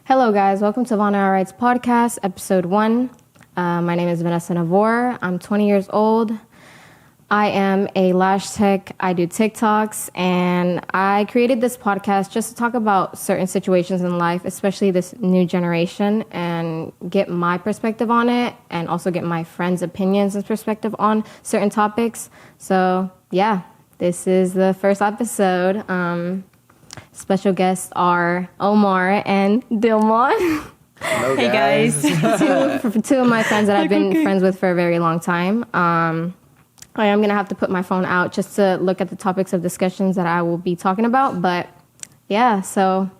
Hello, guys. Welcome to Vanealright's podcast, episode 1. My name is Vanessa Navor. I'm 20 years old. I am a lash tech. I do TikToks, and I created this podcast just to talk about certain situations in life, especially this new generation, and get my perspective on it, and also get my friends' opinions and perspective on certain topics. So, yeah, this is the first episode. Special guests are Omar and Dilman. Hello, hey guys. two of my friends that I've been friends with for a very long time. I am going to have to put my phone out just to look at the topics of discussions that I will be talking about. But yeah, so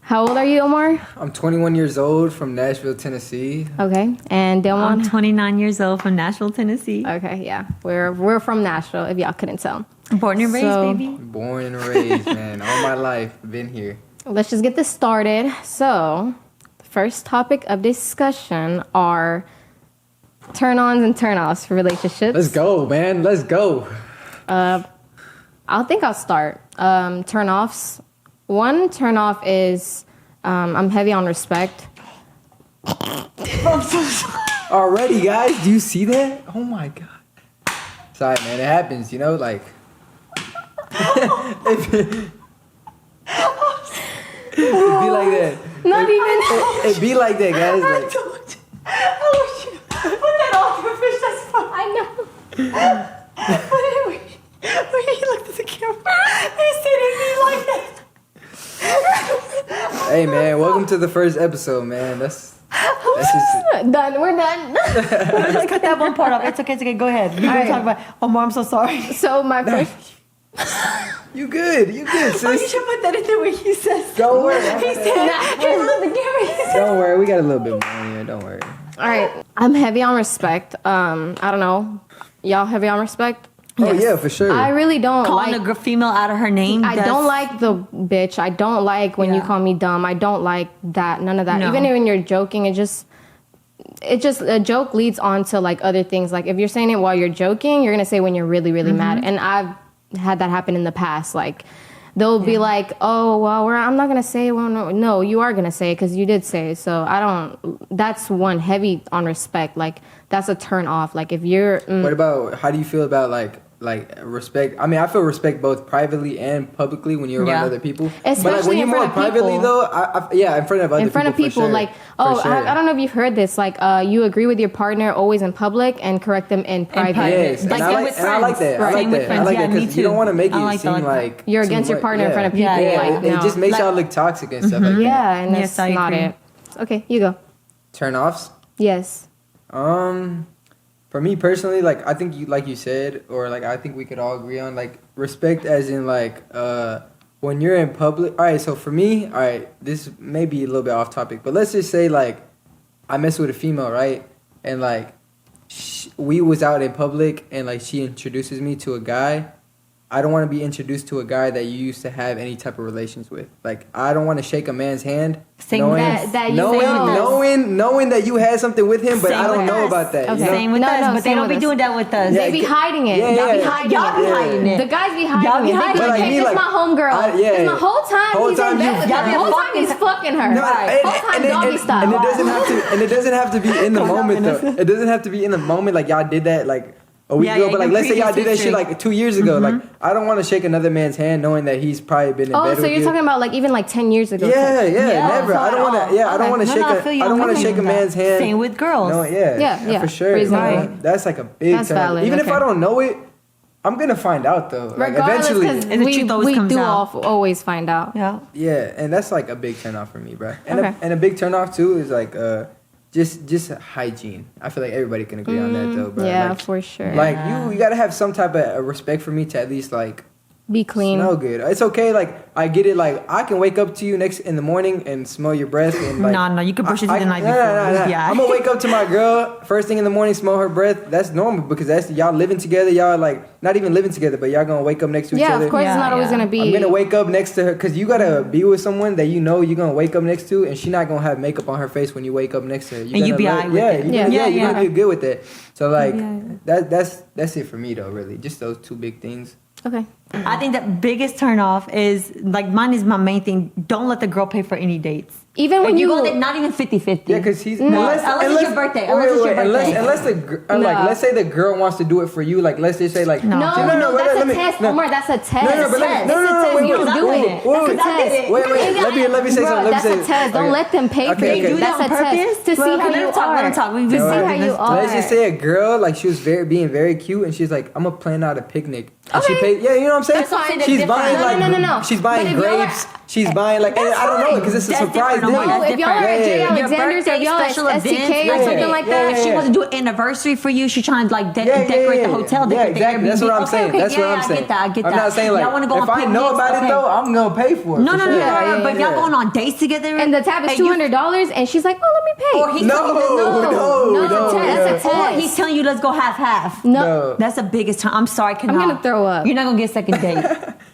how old are you, Omar? I'm 21 years old from Nashville, Tennessee. Okay. And Dilman? I'm 29 years old from Nashville, Tennessee. Okay, yeah. We're from Nashville, if y'all couldn't tell. Born and raised, baby. Born and raised, man. All my life, been here. Let's just get this started. So, the first topic of discussion are turn-ons and turn-offs for relationships. Let's go, man. Let's go. I'll start. Turn-offs. One turn-off is I'm heavy on respect. I'm so sorry. Already, guys. Do you see that? Oh, my God. Sorry, man. It happens, you know, like... It'd be like that. Not even... It'd be like that, guys. I Like, told you. I wish you put that off your fish. That's fine. I know. But anyway, when he looked at the camera, he said it'd be like that. hey, man. Welcome to the first episode, man. That's just... Done. We're done. Just cut that one part off. It's okay. Go ahead. You can talk about. Oh, Mom, I'm so sorry. So my first... You good, sis. Oh, you should put that in there when he says. Don't worry. He said, he looked at the camera. Don't worry. We got a little bit more in here. Don't worry. All right. I'm heavy on respect. I don't know. Y'all heavy on respect? Oh, yeah, for sure. I really don't Calling like... a female out of her name. I don't like the bitch. I don't like when you call me dumb. I don't like that. None of that. No. Even when you're joking, it just a joke leads on to like other things. Like if you're saying it while you're joking, you're gonna say when you're really, really mad. And I've had that happen in the past. Like they'll be like, "Oh, well, I'm not gonna say it." Well, no, you are gonna say it because you did say it. So I don't. That's one heavy on respect. Like that's a turn off. Like if you're. What about? How do you feel about like respect? I mean, I feel respect both privately and publicly when you're around other people. Especially but like when you're in more front of privately people. though, in front of other people. In front of people, for sure. like, For sure. I don't know if you've heard this. Like, you agree with your partner always in public and correct them in private. Yes, Like and I same like with and I like friends. that. I like Same with that. I friends. like Yeah, that me because you don't too. want to make I it like seem that. like You're against your partner in front of people. Yeah, Like, it no. just makes Like- y'all look toxic and stuff like that. Yeah, and Yes, that's I not agree. it. Okay, you go. Turn offs. Yes. For me personally, like I think you said, or like I think we could all agree on like respect, as in like when you're in public. All right, so for me, all right, this may be a little bit off topic, but let's just say like I mess with a female, right, and like we was out in public, and like she introduces me to a guy. I don't want to be introduced to a guy that you used to have any type of relations with. Like, I don't want to shake a man's hand Same knowing with that you know. knowing that you had something with him, but Same I don't with know us. about that. Okay. You know? Same with No, us, no, but they same don't with be us. doing that with us. Yeah, They be hiding it. Yeah, Y'all be yeah. hiding. Y'all be Yeah. hiding it. The guys be hiding Y'all be it. They hiding be it. like, But, like, hey, me, this like, my homegirl. yeah. It's my whole time Whole he's time in bed you- with Y'all her. be Whole time fucking- he's fucking her. No, Whole time doggy style. and it doesn't have to be in the moment though. It doesn't have to be in the moment. Like y'all did that like a week ago, but like let's say y'all did that shit like 2 years ago. Like I don't want to shake another man's hand knowing that he's probably been in bed Oh, with so you're you. talking about like even like 10 years ago. Yeah, Yeah, never. so I don't want to. Yeah, I don't want to No, shake no, I feel you. I don't I'm want to with shake you a on that. man's hand. Same with girls. No, Yeah, for sure. reasonable. No, that's like a big. That's turn. valid, Even if okay. I don't know it, I'm gonna find out though. Like Regardless, eventually. because And the truth always we comes do out. always find out. Yeah. Yeah, and that's like a big turn off for me, bro. And Okay. a big turn off too is like just hygiene. I feel like everybody can agree on that though, bro. Yeah, Like, for sure. Like you gotta have some type of respect for me to at least like Be clean. smell good. It's okay, like I get it. Like I can wake up to you next in the morning and smell your breath and like No, you can brush your teeth the night No, before. Yeah. I'm gonna wake up to my girl first thing in the morning, smell her breath. That's normal because that's y'all living together. Y'all like not even living together, but y'all gonna wake up next to each Yeah, other. of course, Yeah, it's not always yeah. gonna be. I'm gonna wake up next to her because you gotta be with someone that you know you're gonna wake up next to, and she's not gonna have makeup on her face when you wake up next to her. And you be alright with it. you're Yeah. gonna be good with it. So like Yeah. that's it for me though. Really, just those two big things. Okay. I think the biggest turn off is like mine is my main thing. Don't let the girl pay for any dates. Even when Like, you go there, not even 50-50. Yeah, because he's unless it's your birthday. Unless let's say the girl wants to do it for you. Like let's just say like no, that's a test. Omar, that's a test. No, You don't do it. That's a test. Wait. Let me say something. That's a test. Don't let them pay for you. That's a test to see how you are. Let him talk. To see how you are. Let's just say a girl like she was being very cute and she's like, I'm gonna plan out a picnic. And she paid. Yeah, you know what I'm saying? That's fine. She's buying like No. She's buying grapes. She's buying like, and I don't know because it's a surprise thing. No, if y'all are at J. Alexander's or y'all at STK or something like that. If she wants to do an anniversary for you, she's trying to like decorate the hotel. Yeah, exactly. That's what I'm saying. That's what I'm saying. I get that. I'm not saying like, if I know about it though, I'm gonna pay for it. No. But if y'all going on dates together and the tab is $200 and she's like, oh, let me pay. Or he's No, that's a test. Or he's telling you, let's go half. No. That's the biggest time. I'm sorry, I'm gonna throw up. You're not gonna get a second date.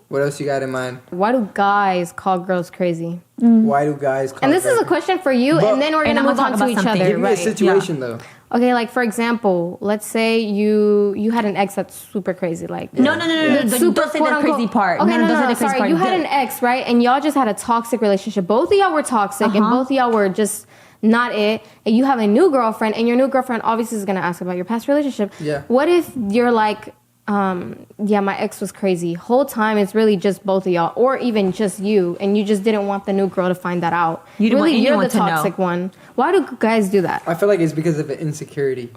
What else you got in mind? Why do guys call girls crazy? Why do guys call And this is a question for you, and then we're going to move on to each other. Give me a situation though. Okay, like for example, let's say you had an ex that's super crazy, like No. Don't say the crazy part. Okay, no. Sorry, you had an ex, right? And y'all just had a toxic relationship. Both of y'all were toxic, and both of y'all were just not it. And you have a new girlfriend, and your new girlfriend obviously is going to ask about your past relationship. Yeah. What if you're like, yeah, my ex was crazy. Whole time it's really just both of y'all, or even just you, and you just didn't want the new girl to find that out. You're the toxic one. Why do guys do that? I feel like it's because of an insecurity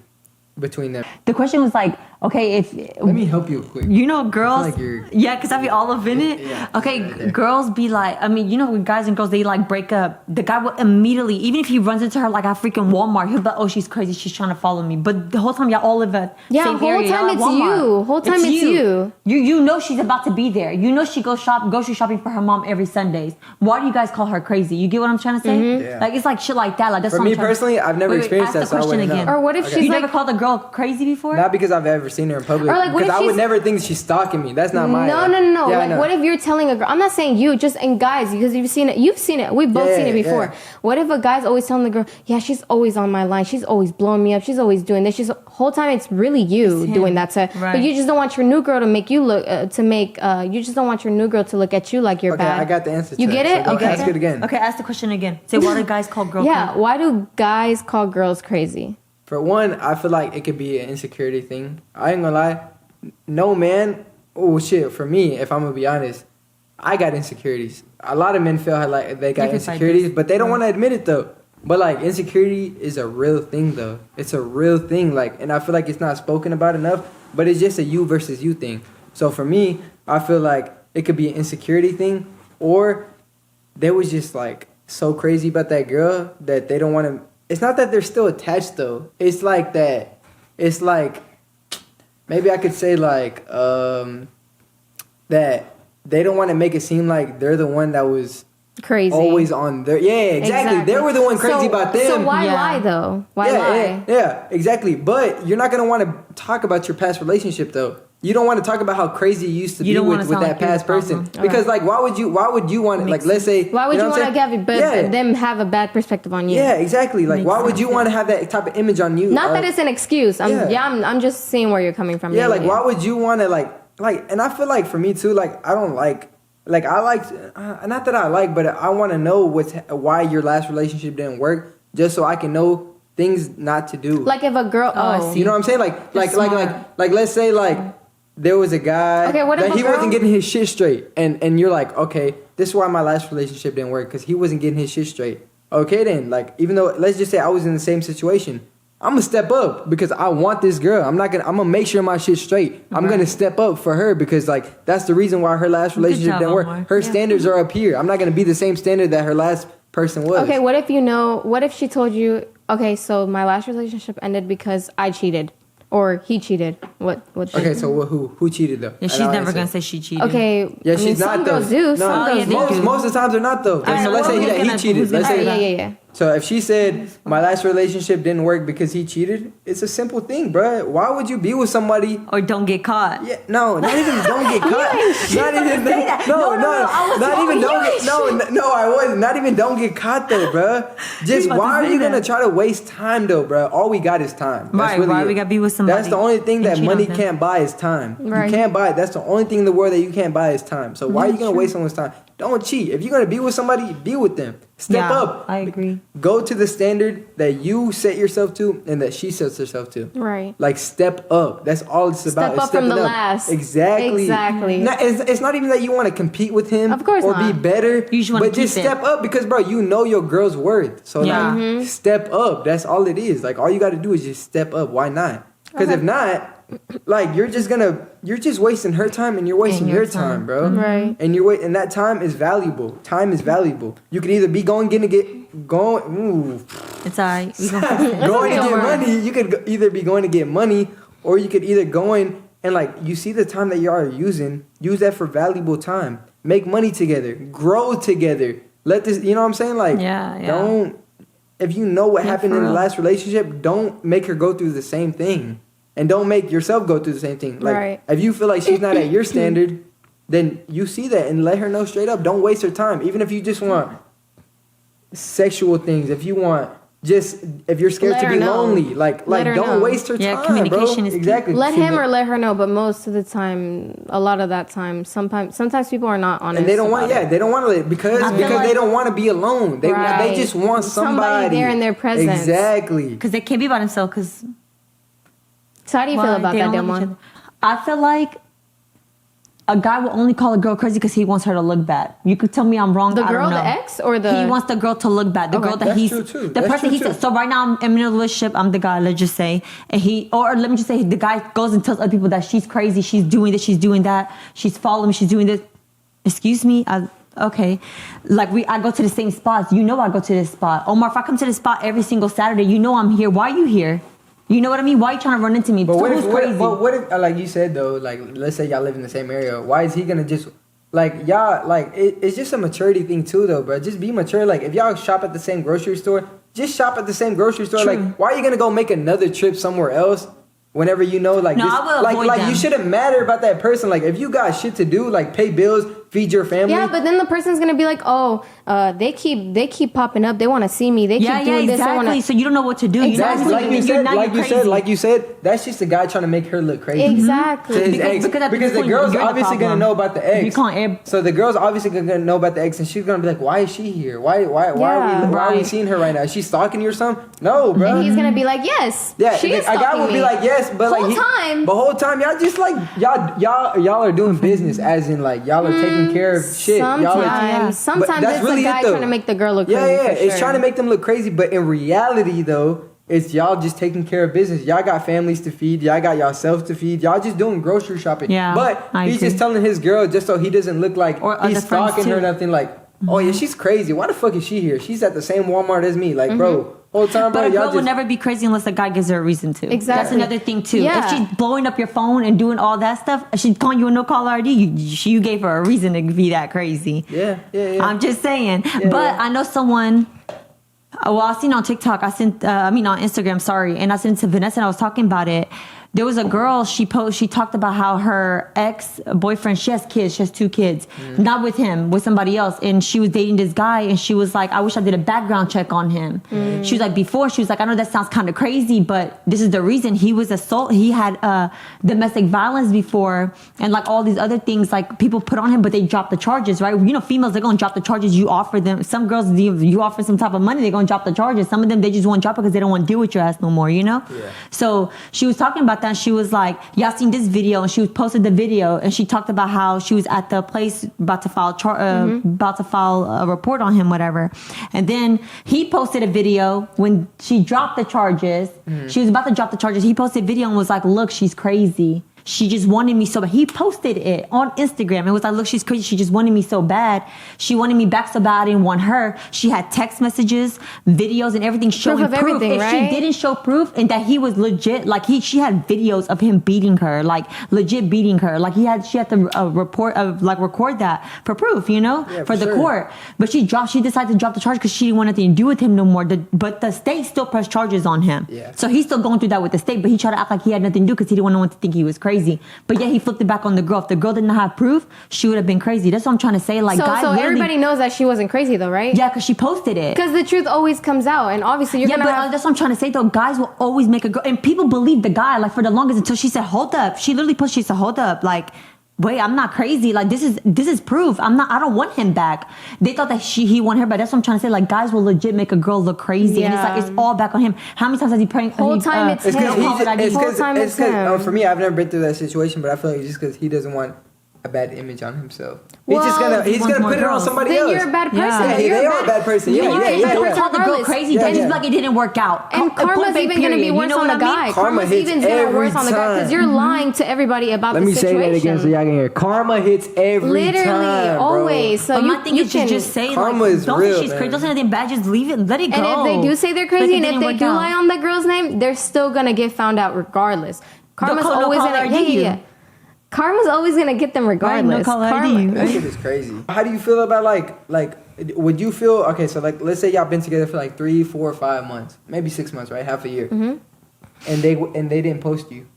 between them. The question was like, okay, let me help you quick. You know, girls, because I be all up in it. Yeah. Okay, girls be like, I mean, you know, when guys and girls, they like break up. The guy will immediately, even if he runs into her like at freaking Walmart, he'll be like, oh, she's crazy, she's trying to follow me. But the whole time y'all all live at same area. Whole time it's you. Whole time it's you. You know she's about to be there. You know she goes grocery shopping for her mom every Sundays. Why do you guys call her crazy? You get what I'm trying to say? Mm-hmm. Yeah. Like it's like shit like that. Like that's for me personally, I've never experienced that. So I wouldn't know. Or what if she's you like, never called a girl crazy before? Not because I've ever seen her in public. Or like, what because if I would never think she's stalking me. That's not my. No. Yeah, like, what if you're telling a girl? I'm not saying you, just in guys, because you've seen it. You've seen it. We've both seen it before. Yeah. What if a guy's always telling the girl, yeah, she's always on my line. She's always blowing me up. She's always doing this. She's whole time it's really you doing that to. Right. But you just don't want your new girl to make you look you just don't want your new girl to look at you like you're bad. I got the answer. You get it? So okay. Ask it again. Okay, ask the question again. Say, why do guys call girls? Yeah. Why do guys call girls crazy? For one, I feel like it could be an insecurity thing. I ain't gonna lie. No man. Oh shit. For me, if I'm gonna be honest, I got insecurities. A lot of men feel like they got insecurities, but they don't want to admit it though. But like insecurity is a real thing though. It's a real thing. Like, and I feel like it's not spoken about enough. But it's just a you versus you thing. So for me, I feel like it could be an insecurity thing, or they was just like so crazy about that girl that they don't want to. It's not that they're still attached though. It's like that. It's like maybe I could say like that they don't want to make it seem like they're the one that was crazy, always on their exactly. They were the one crazy about them. So why lie though? Why lie? Yeah, exactly. But you're not gonna want to talk about your past relationship though. You don't want to talk about how crazy you used to be with that past person. Because like why would you want to, like, let's say, why would you want to give them have a bad perspective on you? Yeah, exactly. Like why would you want to have that type of image on you? Not that it's an excuse. I'm just seeing where you're coming from. Yeah, like why would you want to like and I feel like for me too, like I don't like I like not that I like, but I want to know why your last relationship didn't work, just so I can know things not to do. Like if a girl, you know what I'm saying? Like let's say like there was a guy that he wasn't getting his shit straight, and you're like, okay, this is why my last relationship didn't work, because he wasn't getting his shit straight. Okay, then, like, even though, let's just say I was in the same situation, I'm gonna step up because I want this girl. I'm gonna make sure my shit's straight. I'm gonna step up for her because like that's the reason why her last relationship didn't work. Her standards are up here. I'm not gonna be the same standard that her last person was. Okay, what if she told you, okay, so my last relationship ended because I cheated or he cheated? What? Okay, so who cheated though? Yeah, she's never gonna say she cheated. Okay, she's not some though. girls do. No, most of the times they're not though. So let's say he cheated. Let's say yeah. So if she said my last relationship didn't work because he cheated, it's a simple thing, bruh. Why would you be with somebody or don't get caught? Yeah, no, not even don't get caught. Not even I wasn't. Not even don't get caught though, bruh. Just why are you gonna try to waste time though, bruh? All we got is time. Right, why we gotta be with somebody? That's the only thing that money can't buy is time. Right. You can't buy it. That's the only thing in the world that you can't buy is time. So why are you gonna waste someone's time? Don't cheat. If you're gonna be with somebody, be with them. Step up. I agree. Go to the standard that you set yourself to and that she sets herself to. Right. Like step up. That's all it's about. Step up from the last. Exactly. It's not even that you want to compete with him. Of course or not. be better. But just step up because, bro, you know your girl's worth. So like, step up. That's all it is. Like all you got to do is just step up. Why not? Because if not, like you're just wasting her time and you're wasting your time, bro. Right. And and that time is valuable. Time is valuable. You could either be going. It's alright. Going to get money. You could either be going to get money, or you could either go in and like you see the time that you are using. Use that for valuable time. Make money together. Grow together. Let this. You know what I'm saying? Like don't. If you know what happened in the last relationship, don't make her go through the same thing. And don't make yourself go through the same thing. Like, if you feel like she's not at your standard, then you see that and let her know straight up. Don't waste her time. Even if you just want sexual things, if you're scared to be lonely, don't waste her time, communication bro. is exactly. Let him or let her know, but most of the time, a lot of that time, sometimes people are not honest. And they don't want, they don't want to because they don't want to be alone. They just want somebody there in their presence. Exactly. Because they can't be by themselves. Because. So how do you feel about that, Dilman? I feel like a guy will only call a girl crazy because he wants her to look bad. You could tell me I'm wrong. The girl, I don't know. The ex, or the he wants the girl to look bad. The girl that that's he's true too. the person he said. So right now I'm in a relationship. I'm the guy. Let's just say, and let me just say, the guy goes and tells other people that she's crazy. She's doing this. She's doing that. She's following me. She's doing this. Excuse me. Okay, like I go to the same spots. You know I go to this spot. Omar, if I come to this spot every single Saturday, you know I'm here. Why are you here? You know what I mean? Why are you trying to run into me? But what if, like you said though, like let's say y'all live in the same area, why is he gonna just like y'all like it's just a maturity thing too though, bro. Just be mature. Like if y'all shop at the same grocery store, just shop at the same grocery store. True. Like why are you gonna go make another trip somewhere else? Whenever you know, like, no, I will avoid them. You shouldn't matter about that person. Like, if you got shit to do, like, pay bills, feed your family. Yeah, but then the person's gonna be like, oh, they keep popping up. They want to see me. They keep doing this. Exactly. So you don't know what to do. Exactly. Like you said, that's just the guy trying to make her look crazy. Exactly. To his ex. Because the girl's obviously gonna know about the ex. So the girl's obviously gonna know about the ex, and she's gonna be like, why is she here? Why are we seeing her right now? Is she stalking you or something? No, bro. And he's gonna be like, yes. Yeah, she is a guy will be like, yes, but whole time. But whole time y'all just like y'all are doing business, as in like y'all are taking care of shit. Sometimes it's really the guy trying to make the girl look crazy. Yeah, it's trying to make them look crazy, but in reality though, it's y'all just taking care of business. Y'all got families to feed. Y'all got yourselves to feed. Y'all just doing grocery shopping. Yeah, but he's just telling his girl just so he doesn't look like he's stalking her or nothing. Like, oh yeah, she's crazy. Why the fuck is she here? She's at the same Walmart as me. Like, bro. Whole time, but a girl will never be crazy unless a guy gives her a reason to. Exactly. That's another thing too. Yeah. If she's blowing up your phone and doing all that stuff, she's calling you a no-caller ID. You gave her a reason to be that crazy. Yeah. I'm just saying. I know someone. Well, I seen on TikTok. On Instagram. Sorry, and I sent it to Vanessa, and I was talking about it. There was a girl, she talked about how her ex-boyfriend, she has kids, she has 2 kids, not with him, with somebody else. And she was dating this guy and she was like, I wish I did a background check on him. She was like, I know that sounds kind of crazy, but this is the reason. He was he had domestic violence before and like all these other things like people put on him, but they drop the charges, right? You know, females, they're going to drop the charges. You offer them, some girls, you offer some type of money, they're going to drop the charges. Some of them, they just won't drop it because they don't want to deal with your ass no more, you know? Yeah. So she was talking about that. And she was like, y'all seen this video? And she posted the video and she talked about how she was at the place about to file a report on him, whatever. And then he posted a video when she dropped the charges. She was about to drop the charges. He posted a video and was like, look, she's crazy. She just wanted me so bad. He posted it on Instagram. It was like, look, she's crazy. She just wanted me so bad. She wanted me back so bad. I didn't want her. She had text messages, videos, and everything showing Proof of everything, if right? she didn't show proof and that he was legit, like she had videos of him beating her, like legit beating her. Like she had to record that for proof, you know, for the court. But she decided to drop the charge because she didn't want nothing to do with him no more. But the state still pressed charges on him. Yeah. So he's still going through that with the state, but he tried to act like he had nothing to do because he didn't want no one to think he was crazy. But yeah, he flipped it back on the girl. If the girl did not have proof, she would have been crazy. That's what I'm trying to say. Like, guys, so everybody knows that she wasn't crazy though, right? Yeah, because she posted it. Because the truth always comes out, and obviously you're gonna. But that's what I'm trying to say though. Guys will always make a girl, and people believe the guy like for the longest until she said, "Hold up." She literally she said, "Hold up," like. Wait, I'm not crazy. Like this is proof. I don't want him back. They thought that he wanted her back. That's what I'm trying to say. Like guys will legit make a girl look crazy, and it's like it's all back on him. How many times has he pranked? Whole time it's him. It's because for me, I've never been through that situation, but I feel like it's just because he doesn't want a bad image on himself. He's gonna put it on somebody else. Then you're a bad person. Yeah, they are a bad person. You call the girl crazy. Don't just like it didn't work out. And karma's even gonna be worse on the guy. Karma's even gonna worse on the guy because you're lying to everybody about the situation. Let me say that again so y'all can hear. Karma hits every time, literally, always. So my thing is to just say karma like, is don't real, say she's crazy. Don't say anything bad. Just leave it. Let it go. And if they do say they're crazy, and if they do lie on the girl's name, they're still gonna get found out regardless. Karma's always gonna Karma's always gonna get them regardless. That shit is crazy. How do you feel about like? Would you feel okay? So like, let's say y'all been together for like 3, 4, 5 months, maybe 6 months, right? Half a year, and they didn't post you.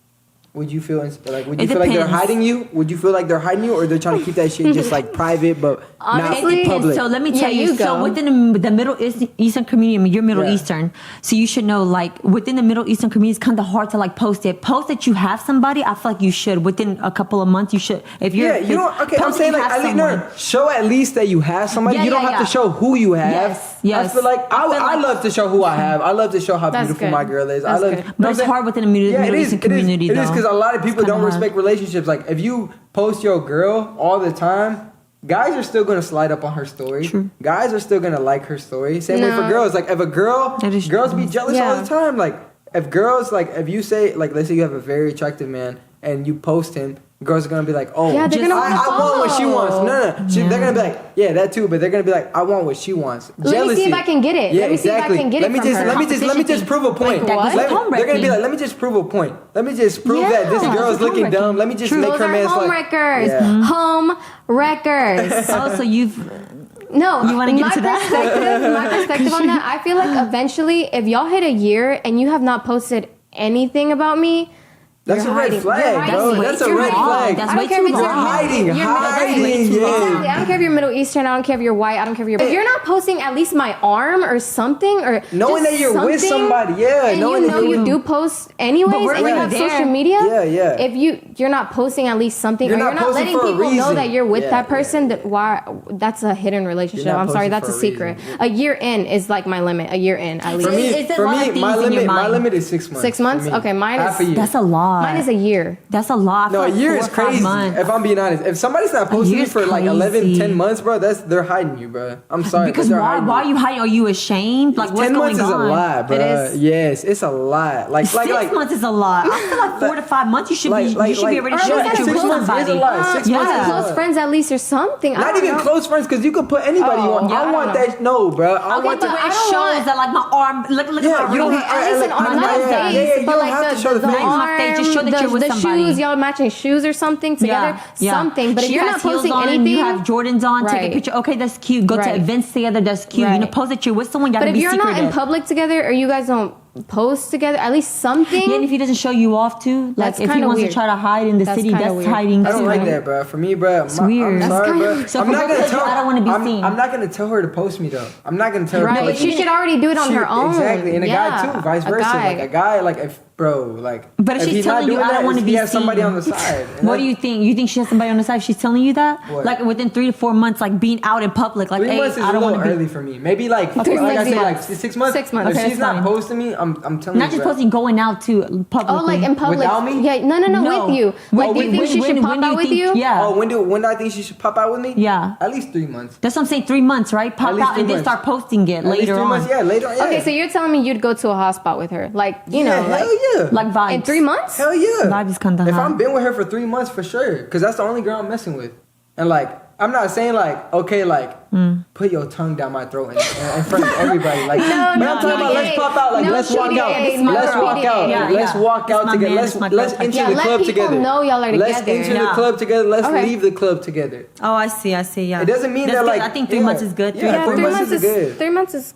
Would you feel like? Would you feel like they're hiding you? Would you feel like they're hiding you, or they're trying to keep that shit just like private, but honestly, not public? So let me tell you. So within the Middle Eastern community, I mean, you're Middle Eastern, so you should know. Like within the Middle Eastern community, it's kind of hard to like post it. Post that you have somebody. I feel like you should within a couple of months. You should if you're I'm saying like at least show at least that you have somebody. You don't have to show who you have. Yes. I feel like I love to show who I have. I love to show how beautiful my girl is. But it's hard within the Middle Eastern community. It is because a lot of people don't respect relationships. Like if you post your girl all the time, guys are still gonna slide up on her story. True. Guys are still gonna like her story. Same way for girls. Like if a girls be jealous all the time. Like if you say like let's say you have a very attractive man and you post him. Girls are gonna be like, oh, yeah, I want what she wants. No. They're gonna be like, yeah, that too. But they're gonna be like, I want what she wants. Jealousy. Let me see if I can get it. Yeah, let me see if I can get it from her. Let me just prove a point. Like, they're gonna be like, let me just prove a point. Let me just prove that this girl is looking dumb. Let me just make her man home wreckers. Home wreckers. Also, you've. No, you want to get into that? My perspective on that, I feel like eventually, if y'all hit a year and you have not posted anything about me. That's a red flag, bro. That's a red flag. That's way too long. You're hiding. Exactly. I don't care if you're Middle Eastern. I don't care if you're white. I don't care if you're not posting at least my arm or something, or knowing that you're with somebody. Yeah, and you know you do post anyways, and you have social media. Yeah. If you're not posting at least something, or you're not letting people know that you're with that person, that's a hidden relationship. I'm sorry, that's a secret. A year in is like my limit. A year in at least. For me, my limit is 6 months. 6 months? Okay, mine is that's a lot. Mine is a year. That's a lot. No, a year is crazy. If I'm being honest, if somebody's not posting me for like 11, 10 months, bro, they're hiding you, bro. I'm sorry. Because why are you hiding? Are you ashamed? Like what's 10 going on? 10 months is a lot, bro. It is. Yes, it's a lot. Like 6 months is a lot. I feel like 4 to 5 months you should be already showing that you're with somebody. 6 months is a lot. Close friends at least or something. Not even close friends, because you could put anybody on. I want that. No, bro. I want to wear shows that like my arm. Look at my real hair. Listen, on my face, but like the arm, just show that you're with somebody. Shoes, y'all matching shoes or something together, something. But if you're not posting anything, you have Jordans on. Take a picture. Okay, that's cute. Go to events together. That's cute. You know, post that you're with someone. You gotta be secretive. But if you're not in public together, or you guys don't post together, at least something. Yeah, and if he doesn't show you off too, like if he wants to try to hide in the city, that's hiding too. I don't like that, bro. For me, bro, it's weird. I'm sorry, bro. So I'm not gonna tell. I don't want to be seen. I'm not gonna tell her to post me though. I'm not gonna tell her. Right, but she should already do it on her own. Exactly, and a guy too, vice versa. Like a guy, like if. Bro, like, but if she's telling you, I don't want to be seen. He has somebody on the side. What do you think? You think she has somebody on the side? She's telling you that, like within 3 to 4 months, like being out in public, like 3 months is I don't a little early for me. Maybe like I said, like 6 months. 6 months. If she's not posting me, I'm telling you. Not just posting, going out to public. Oh, like in public without me? Yeah, no, with you. Like, do you think she should pop out with you? Yeah. Oh, when do I think she should pop out with me? Yeah. At least 3 months. That's what I'm saying. 3 months, right? Pop out and then start posting it later on. Yeah, later on. Okay, so you're telling me you'd go to a hotspot with her, like you know, hell yeah. Like vibes. In 3 months? Hell yeah. Vibes is kinda If hot. I'm been with her for 3 months, for sure. Because that's the only girl I'm messing with. And like, I'm not saying like, okay, like, put your tongue down my throat in front of everybody. Like, but I'm talking about let's pop out. Like, let's walk out. Let's walk out. Let's walk out together. Let's enter the club together. Know y'all are together. Let's enter the club together. Let's leave the club together. Oh, I see. Yeah. It doesn't mean That's that good. like I think 3 months is good. Yeah, 3 months is good. 3 months is.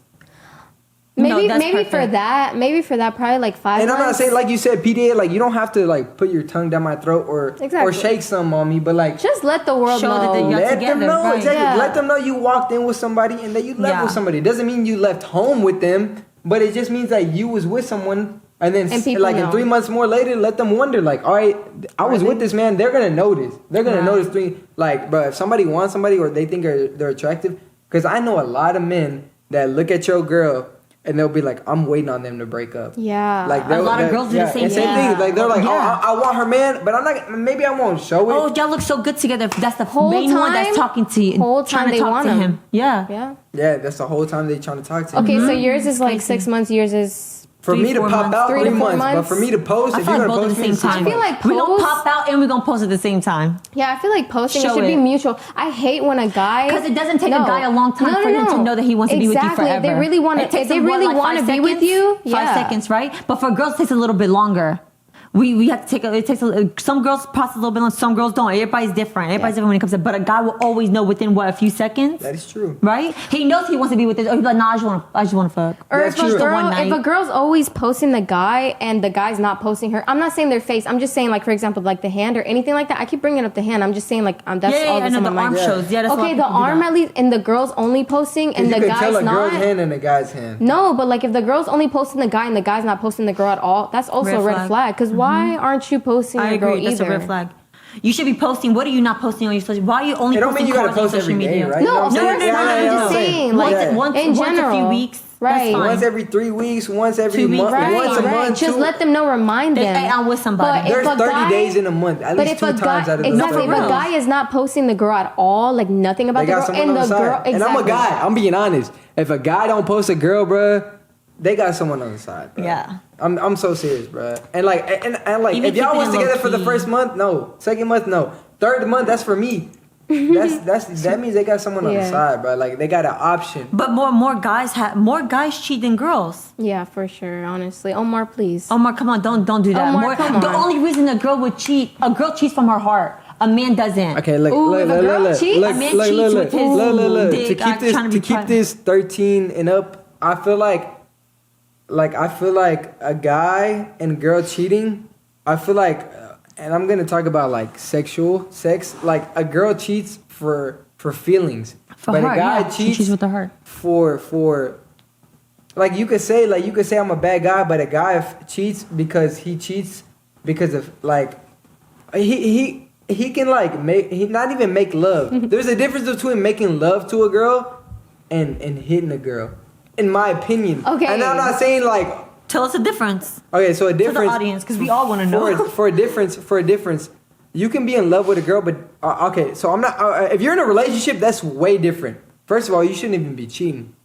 No, Maybe that's maybe for perfect. that, probably like 5 And months. I'm not saying like you said, PDA, like you don't have to like put your tongue down my throat or shake some on me, but like just let the world Show know. that they- let together, them know right. exactly. Yeah. Let them know you walked in with somebody and that you left with somebody. It doesn't mean you left home with them, but it just means that you was with someone. And then And people like know. in 3 months more later, let them wonder like, all right, I was with this man. They're gonna notice. They're gonna notice like, bro, if somebody wants somebody or they think they're attractive, because I know a lot of men that look at your girl. And they'll be like, I'm waiting on them to break up. Yeah. Like A lot of girls do the same thing. thing. Like they're like, Yeah. oh, I want her man, but I'm not. Maybe I won't show it. Oh, y'all look so good together. That's the Whole main one that's time? talking to you. Whole trying time to they talk want to him. him. Yeah. Yeah. Yeah, that's the whole time they trying to talk to him. Okay, so yours is like 6 months. Yours is. For me to 3-4 pop months. out 3 to 3 4 months, but months. for me to post, I if feel you're like gonna both at post the me in same 6 time. I feel months, like we don't post- pop out and we're gonna post at the same time. Yeah, I feel like posting Show it should be it. mutual. I hate when a guy Because it doesn't take a guy a long time for him to know that he wants to be with you forever. They really want to. It takes If they them, really like, want to 5 be with seconds? you, 5 seconds, right? But for girls, it takes a little bit longer. We have to take it takes some girls process a little bit longer, some girls don't. Everybody's different. Everybody's different when it comes to, but a guy will always know within a few seconds. that is true. Right? He knows he wants to be with this, or he's like, nah, I just want to fuck. Or That's if a true. girl, One night. if a girl's always posting the guy and the guy's not posting her, I'm not saying their face. I'm just saying, like, for example, like the hand or anything like that. I keep bringing up the hand. I'm just saying, like, that's all I that's know on the my arm mind. shows. Yeah, that's Okay, the arm at least, and the girl's only posting and You the can guy's tell a girl's not. hand and a guy's hand. No, but like if the girl's only posting the guy and the guy's not posting the girl at all, that's also Red a red flag. flag. Because why aren't you posting I your girl agree. That's either? a red flag. You should be posting. What are you not posting on your social? Why are you only It don't posting mean you gotta cars on post social every day, media? right? No, You know of what I'm course saying? not. I'm just saying, Once, like, once, in once a few general. weeks. Right. That's fine. Once every 3 weeks, once every 2 weeks. month, Right, once a right. month. Just let them know, remind them. Hey, I'm with somebody. But if There's a 30 guy- days in a month, at But least if 2 a times guy, out of the exactly, month. if a real. guy is not posting the girl at all, like nothing about They the got girl, someone and on the the side. girl, And I'm a exactly. guy. I'm being honest. If a guy don't post a girl, bruh, they got someone on the side, bro. Yeah. I'm so serious, bruh. And like, like, Even if y'all keeping was it together for the low-key. first month, no. Second month, no. Third month, that's for me. That means they got someone on the Yeah. side, bro. Like they got an option. But more guys cheat than girls. Yeah, for sure. Honestly, Omar, please. Omar, come on, don't do that. Omar, come The on. only reason a girl would cheat, a girl cheats from her heart. A man doesn't. Okay, look, Ooh, look, if a look, girl look, cheats, look, a man look, cheats look, with his look. dick, To keep this, trying to be to keep private. this 13 and up, I feel like a guy and girl cheating. I feel like, and I'm gonna talk about like sexual sex. Like a girl cheats for feelings, For but her, a guy yeah. She cheats with her heart. for like you could say I'm a bad guy, but a guy cheats because he cheats because of like he can like not even make love. There's a difference between making love to a girl and hitting a girl, in my opinion. Okay. And I'm not saying like Tell us the difference okay, so a to difference the audience, because we all want to know. for a difference, you can be in love with a girl, but okay. So I'm not. If you're in a relationship, that's way different. First of all, you shouldn't even be cheating.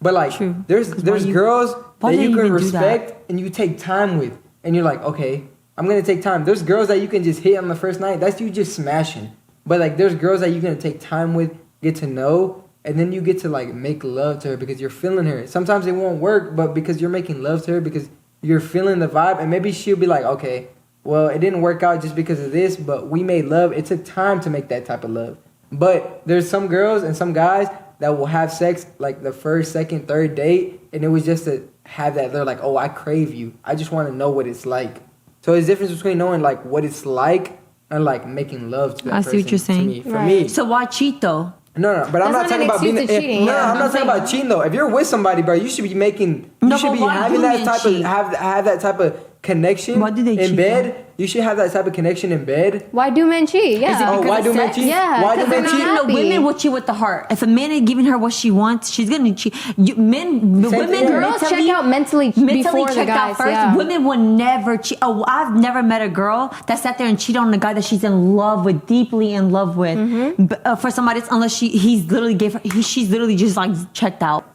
But like, True. there's 'Cause why you- girls why that do you they can even do that? respect and you take time with, and you're like, okay, I'm gonna take time. There's girls that you can just hit on the first night. That's you just smashing. But like, there's girls that you're gonna take time with, get to know, and then you get to like make love to her because you're feeling her. Sometimes it won't work, but because you're making love to her because you're feeling the vibe, and maybe she'll be like, okay, well, it didn't work out just because of this, but we made love. It took time to make that type of love. But there's some girls and some guys that will have sex like the first, second, third date, and it was just to have that. They're like, oh, I crave you. I just want to know what it's like. So there's a difference between knowing like what it's like and like making love to that I person. see what you're saying. To me. For Right. me. So why cheat though? No, but I'm not That's not talking an about being. excuse to cheating, No, yeah. I'm not talking about cheating though. If you're with somebody, bro, you should be making. You No, should but be why having do that men type cheat? of have that type of connection. Why do they in cheat, bed? You should have that type of connection in bed. Why do men cheat? Yeah. Is it Oh, because why of do men sex? cheat? Yeah, Why do 'cause men they're cheat? not happy. Women will cheat with the heart. If a man is giving her what she wants, she's gonna cheat. Women, thing. Girls check out mentally before the checked guys. out first. Yeah. Women will never cheat. Oh, I've never met a girl that sat there and cheated on a guy that she's in love with, deeply in love with. Mm-hmm. But, for somebody else, unless she's literally just like checked out.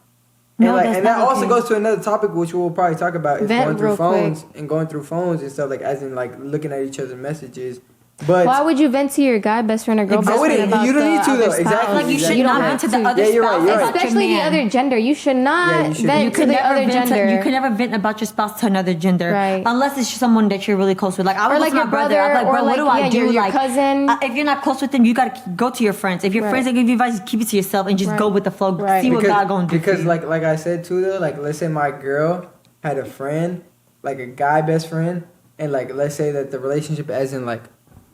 And, No, like, that's and that not also okay. goes to another topic, which we'll probably talk about, is Vent going through real phones quick. and going through phones and stuff, like as in like looking at each other's messages. But Why would you vent to your guy best friend or girl I best wouldn't. friend about You don't the need to, other though. spouse? Exactly. Like you should You don't not have vent to the to. other Yeah, you're right, spouse, you're right. Especially the other gender. You should Yeah, not you should. vent You to can the never other vent. gender. You can never vent about your spouse to another gender, Right. unless it's someone that you're really close with. Like I would Or go like to my your brother. brother, I'm like, or bro, what like, do I yeah, do? your Like cousin. If you're not close with them, you gotta go to your friends. If your Right. friends that give you advice, keep it to yourself and just Right. go with the flow. Right. See what God gonna do. Because for you. like I said too though, like let's say my girl had a friend, like a guy best friend, and like let's say that the relationship as in like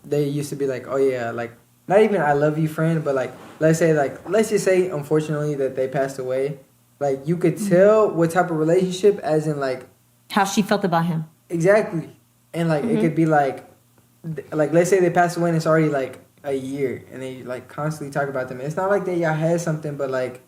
they used to be like, oh yeah, like not even I love you friend, but like let's just say unfortunately that they passed away. Like you could tell what type of relationship as in like how she felt about him. exactly. And like it could be like let's say they passed away and it's already like a year and they like constantly talk about them. It's not like that y'all had something, but like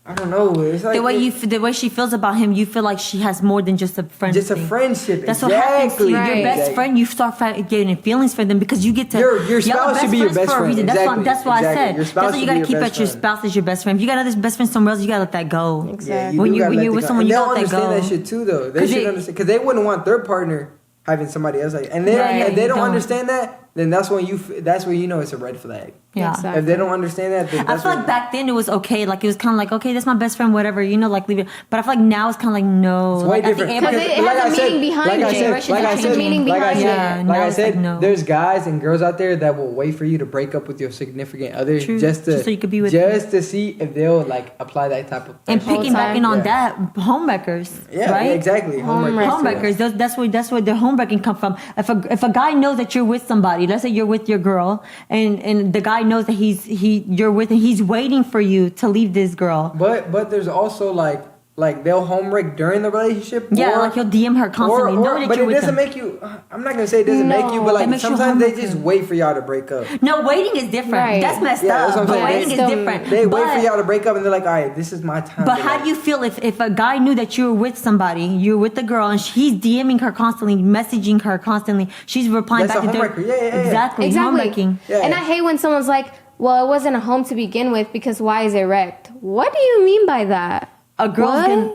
I don't know. It's like The way she feels about him, you feel like she has more than just a friend. just a friendship. That's what happens to you. Right. Your best Exactly. friend, you start getting feelings for them because you get to. Your y'all spouse are should be your friends best for a friend. reason. Exactly. That's why I Exactly. said. Your spouse That's why you should gotta be your keep best at your friend. spouse as your best friend. If you got another best friend somewhere else, you gotta let that go. Exactly. When do you- gotta when let you're that with go. someone, And you they'll gotta let that understand go. that shit too, though. They 'Cause should they- understand because they wouldn't want their partner having somebody else like. And then Yeah, if they you don't don't. understand that, then that's when that's when you know it's a red flag. Yeah. Exactly. If they don't understand that, then I that's feel when, like back then it was okay. Like it was kind of like okay, that's my best friend, whatever. You know, like leave it. But I feel like now it's kind of like no. It's way Like, I think different. everybody- Because it has a meaning behind like it. I said, Generations like I have said, changed. meaning like I behind said, it. like Now I it's said, like, no. there's guys and girls out there that will wait for you to break up with your significant other True. just Just so you could be with just to see if they'll like apply that type of and pressure. picking back in on Yeah. that, homewreckers, Yeah, right? yeah, exactly. Homewreckers. Homewreckers. That's where the homewrecking come from. If a guy knows that you're with somebody, let's say you're with your girl, and the guy knows that you're with, and he's waiting for you to leave this girl. But there's also like they'll homewreck during the relationship. Yeah, or, like he'll DM her constantly, knowing that but you're it with doesn't them. make you. I'm not gonna say it doesn't make you, but That like makes you sometimes they homewrecker. just wait for y'all to break up. No, waiting is different. Right. That's messed Yeah, that's up. what I'm But saying. waiting is They- different. They but, wait for y'all to break up, and they're like, all right, this is my time. But to, how like, do you feel if a guy knew that you were with somebody, you're with the girl, and he's DMing her constantly, messaging her constantly, she's replying That's back a to homewrecker. Yeah. Exactly. Exactly. Homewrecking. Yeah. And I hate when someone's like, well, it wasn't a home to begin with because why is it wrecked? What do you mean by that? A girl's What? gonna.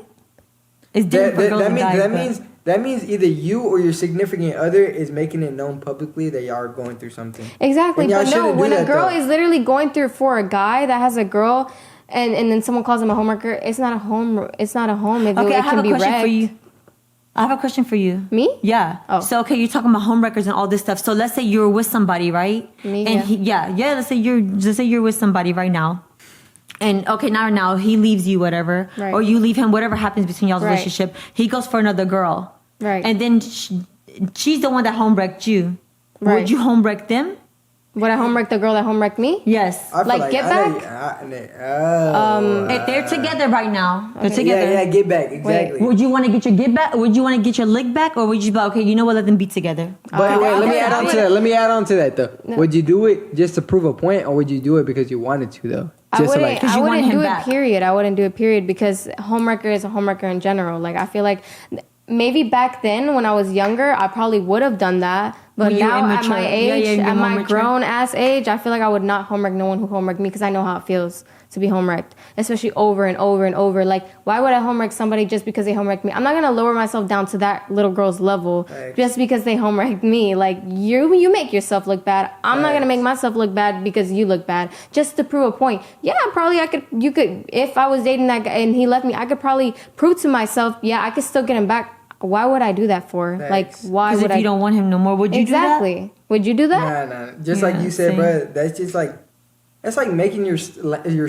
It's different for girls and guys. that means either you or your significant other is making it known publicly that y'all are going through something. Exactly. And y'all But no, shouldn't do when a that, girl though. is literally going through for a guy that has a girl and then someone calls him a homewrecker, it's not a home. It's not a home. It, Okay, I it have can a be question wrecked. for you. I have a question for you. Me? Yeah. Oh. So okay, you're talking about homewreckers and all this stuff. So let's say you're with somebody, right? Me, And yeah. Let's say you're with somebody right now. And okay, now he leaves you, whatever, Right. or you leave him, whatever happens between y'all's Right. relationship. He goes for another girl, Right. And then she's the one that homewrecked you. Right. Would you homewreck them? Would I homewreck the girl that homewrecked me? Yes. I feel Like, Get Back? If they're together right now, they're together. Yeah, get back exactly. Would you want to get your get back? Would you want to get your lick back, or would you be like, okay, you know what? Let them be together. But wait, let me okay, add I on to would- that. Let me add on to that though. No. Would you do it just to prove a point, or would you do it because you wanted to though? I Just to, wouldn't, Because I you want wouldn't him do back. it, period. I wouldn't do it, period, because homewrecker is a homewrecker in general. Like, I feel like maybe back then when I was younger, I probably would have done that. But When you're now at immature. my age, Yeah, you're at more my mature. grown ass age, I feel like I would not homewreck no one who homewrecked me because I know how it feels to be homewrecked, especially over and over and over. Like, why would I homewreck somebody just because they homewrecked me? I'm not gonna lower myself down to that little girl's level Right. just because they homewrecked me. Like, you make yourself look bad. I'm not Right. gonna make myself look bad because you look bad just to prove a point. Yeah, probably you could if I was dating that guy and he left me, I could probably prove to myself, yeah, I could still get him back. Why would I do that for? Facts. Like, why Because would if I? you don't want him no more, would you Exactly. Would you do that? Nah. Just Yeah, like you said, same. bro. That's just like that's like making your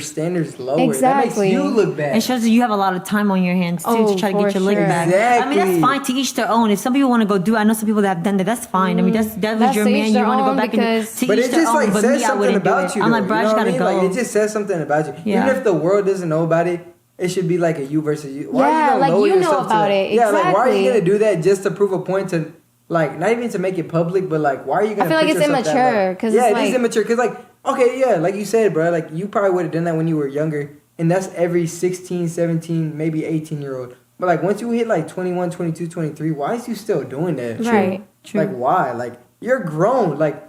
standards lower. Exactly. That makes you look do that? bad. It shows that you have a lot of time on your hands too Oh, to try to for get your lick sure. back. I Exactly. mean, that's fine to each their own. If some people want to go do, I know some people that have done that. That's fine. I mean, that was That's your to man. each You their want to go own back and because- to But each it their just own. like But says me, I something wouldn't do about it. you. I'm though, like, bro, I you know just what gotta mean? go. Like it just says something about you. Yeah. Even if the world doesn't know about it, it should be like a you versus you. Why Yeah, are you gonna like, lower you know yourself about to it. Yeah, like why are you Exactly. gonna do that just to prove a point to like not even to make it public, but like why are you gonna? I feel like put it's yourself that immature, low? 'cause yeah, it's it is like- immature because like okay, yeah, like you said, bro, like you probably would have done that when you were younger, and that's every 16, 17, maybe 18-year-old. But like once you hit like 21, 22, 23, why is you still doing that? Right. True. Like why? Like you're grown. Like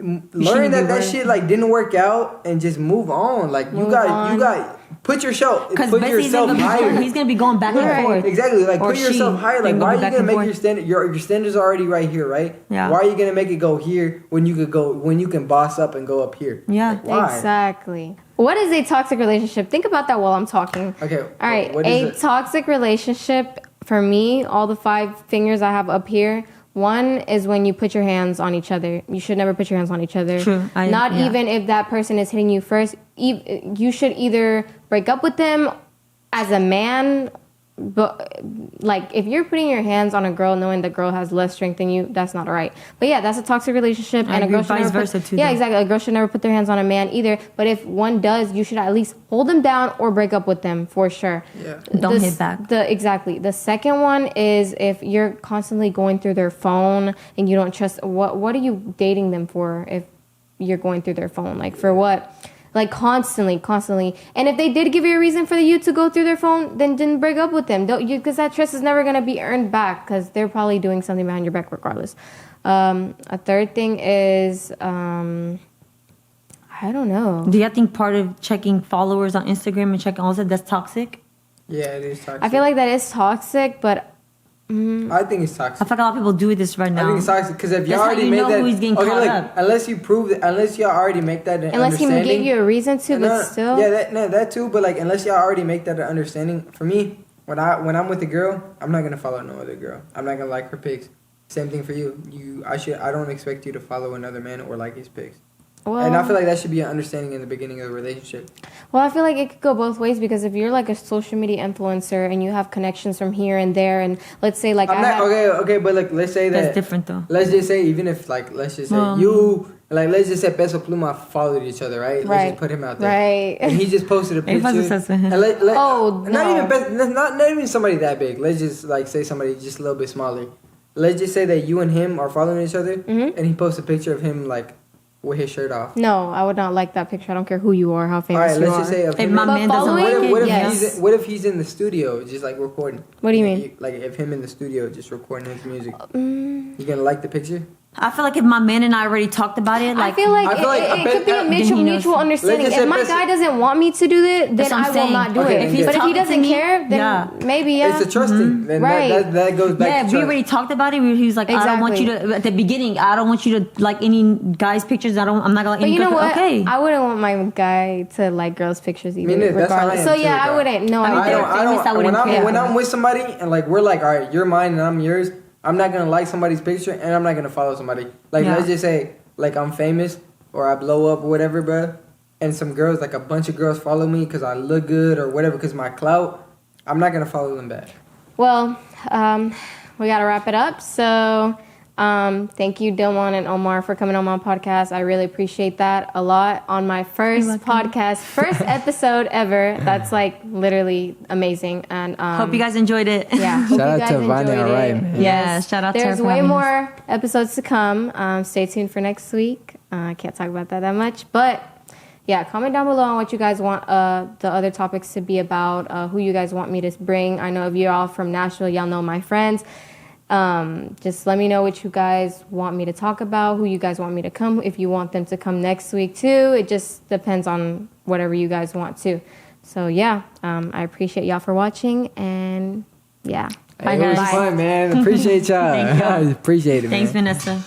learn that shit like didn't work out and just move on. Like you got put yourself higher. He's gonna be going back and forth. Exactly. Like put yourself higher. Like why are you gonna make your standard? Your standards are already right here, right? Yeah. Why are you gonna make it go here when you can boss up and go up here? Yeah. Like, why? Exactly. What is a toxic relationship? Think about that while I'm talking. Okay. All right. Toxic relationship for me, all the 5 fingers I have up here. One is when you put your hands on each other. You should never put your hands on each other. True. Even if that person is hitting you first. You should either break up with them as a man. But like if you're putting your hands on a girl knowing the girl has less strength than you, that's not all right. But yeah, that's a toxic relationship. And a girl should never versa too. Yeah, exactly. A girl should never put their hands on a man either. But if one does, you should at least hold them down or break up with them for sure. Yeah. Don't hit back. Exactly. The second one is if you're constantly going through their phone and you don't trust. What are you dating them for if you're going through their phone? Like for what? Like constantly. And if they did give you a reason for you to go through their phone, then didn't break up with them. Because that trust is never going to be earned back because they're probably doing something behind your back regardless. A third thing is, I don't know. Do you think part of checking followers on Instagram and checking all that, that's toxic? Yeah, it is toxic. I feel like that is toxic, but... I think it's toxic. I feel like a lot of people do this right now. I think it's toxic because if you That's already how you made know that, who he's getting caught up. unless you prove that, unless y'all already make that an unless he understanding. gave you a reason to, but still. Yeah, that too. But like, unless y'all already make that an understanding. For me, when I'm with a girl, I'm not gonna follow no other girl. I'm not gonna like her pics. Same thing for you. I don't expect you to follow another man or like his pics. Well, and I feel like that should be an understanding in the beginning of the relationship. Well, I feel like it could go both ways because if you're like a social media influencer and you have connections from here and there, and let's say like okay, but like let's say that that's different though. Let's just say even if like let's just say let's just say Peso Pluma followed each other, right? Let's just put him out there, right? And he just posted a picture. Not even somebody that big. Let's just like say somebody just a little bit smaller. Let's just say that you and him are following each other, and he posts a picture of him like with his shirt off. No, I would not like that picture. I don't care who you are, how famous you are. All right, let's just say if my man doesn't like it, what if he's in the studio just like recording? What do you mean? Like if him in the studio just recording his music, you gonna like the picture? I feel like if my man and I already talked about it, like I feel like it could be a mutual understanding. If my guy doesn't want me to do it, then I will not do it. But if he doesn't care, then maybe it's a trust thing. Then that goes back to trust. We already talked about it. He was like, I don't want you to, at the beginning, I don't want you to like any guy's pictures. I'm not gonna like any. But you know what? Okay. I wouldn't want my guy to like girls' pictures either. Regardless. So yeah, I wouldn't. No, I don't. When I'm with somebody and like we're like, all right, you're mine and I'm yours. I'm not gonna like somebody's picture and I'm not gonna follow somebody. Like let's just say like I'm famous or I blow up or whatever, bro. And some girls, like a bunch of girls, follow me because I look good or whatever, because my clout. I'm not gonna follow them back. Well, we gotta wrap it up. So. Thank you, Dilman and Omar, for coming on my podcast. I really appreciate that a lot on my first podcast, first episode ever. That's like literally amazing. And hope you guys enjoyed it. Yeah, shout out to Vanealright. Yeah, shout out to her. There's way more episodes to come. Stay tuned for next week. I can't talk about that much, but yeah, comment down below on what you guys want the other topics to be about, who you guys want me to bring. I know if you're all from Nashville, y'all know my friends. Just let me know what you guys want me to talk about, who you guys want me to come, if you want them to come next week too. It just depends on whatever you guys want to. So yeah, I appreciate y'all for watching, and yeah. It was fun, man. Appreciate y'all. Thank you. Appreciate it, man. Thanks, Vanessa.